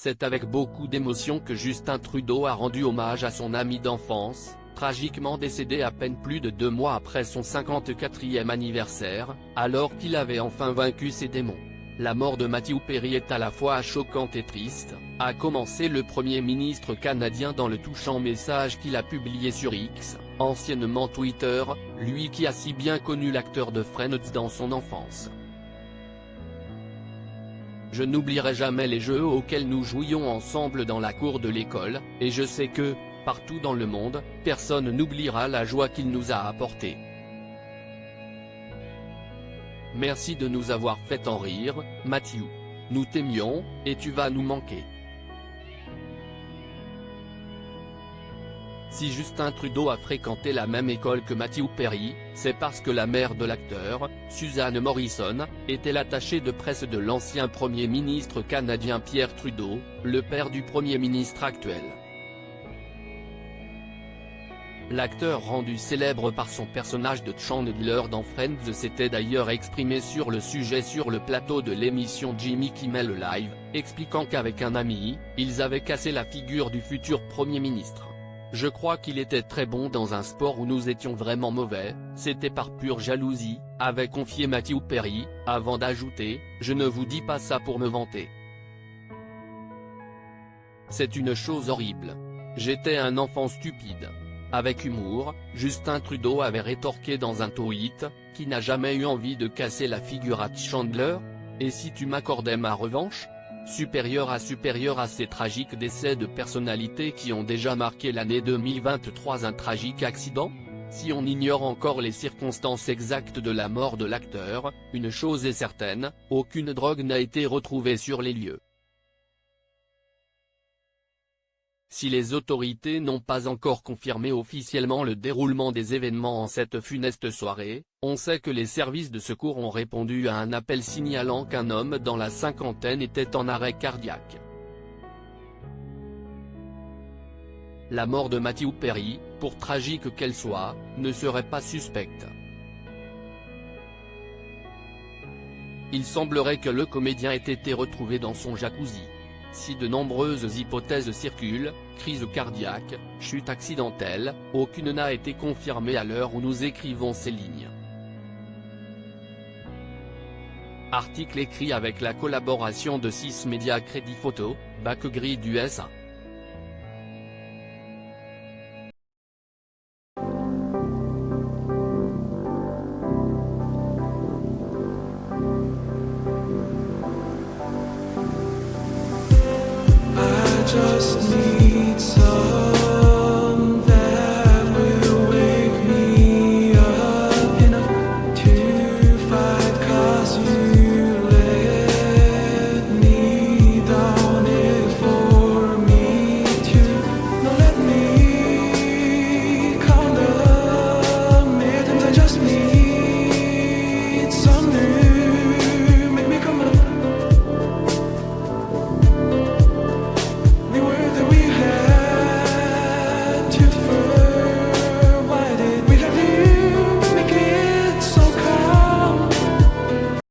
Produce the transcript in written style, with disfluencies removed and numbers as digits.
C'est avec beaucoup d'émotion que Justin Trudeau a rendu hommage à son ami d'enfance, tragiquement décédé à peine plus de 2 mois après son 54e anniversaire, alors qu'il avait enfin vaincu ses démons. La mort de Matthew Perry est à la fois choquante et triste, a commencé le Premier ministre canadien dans le touchant message qu'il a publié sur X, anciennement Twitter, lui qui a si bien connu l'acteur de Friends dans son enfance. Je n'oublierai jamais les jeux auxquels nous jouions ensemble dans la cour de l'école, et je sais que, partout dans le monde, personne n'oubliera la joie qu'il nous a apportée. Merci de nous avoir fait en rire, Matthew. Nous t'aimions, et tu vas nous manquer. Si Justin Trudeau a fréquenté la même école que Matthew Perry, c'est parce que la mère de l'acteur, Suzanne Morrison, était l'attachée de presse de l'ancien Premier ministre canadien Pierre Trudeau, le père du Premier ministre actuel. L'acteur rendu célèbre par son personnage de Chandler dans Friends s'était d'ailleurs exprimé sur le sujet sur le plateau de l'émission Jimmy Kimmel Live, expliquant qu'avec un ami, ils avaient cassé la figure du futur Premier ministre. Je crois qu'il était très bon dans un sport où nous étions vraiment mauvais, c'était par pure jalousie, avait confié Matthew Perry, avant d'ajouter, je ne vous dis pas ça pour me vanter. C'est une chose horrible. J'étais un enfant stupide. Avec humour, Justin Trudeau avait rétorqué dans un tweet, qui n'a jamais eu envie de casser la figure à Chandler ? Et si tu m'accordais ma revanche ? Supérieur à ces tragiques décès de personnalités qui ont déjà marqué l'année 2023. Un tragique accident ? Si on ignore encore les circonstances exactes de la mort de l'acteur, une chose est certaine, aucune drogue n'a été retrouvée sur les lieux. Si les autorités n'ont pas encore confirmé officiellement le déroulement des événements en cette funeste soirée, on sait que les services de secours ont répondu à un appel signalant qu'un homme dans la cinquantaine était en arrêt cardiaque. La mort de Matthew Perry, pour tragique qu'elle soit, ne serait pas suspecte. Il semblerait que le comédien ait été retrouvé dans son jacuzzi. Si de nombreuses hypothèses circulent, crise cardiaque, chute accidentelle, aucune n'a été confirmée à l'heure où nous écrivons ces lignes. Article écrit avec la collaboration de 6 médias Crédit Photo, Backgrid USA. Just need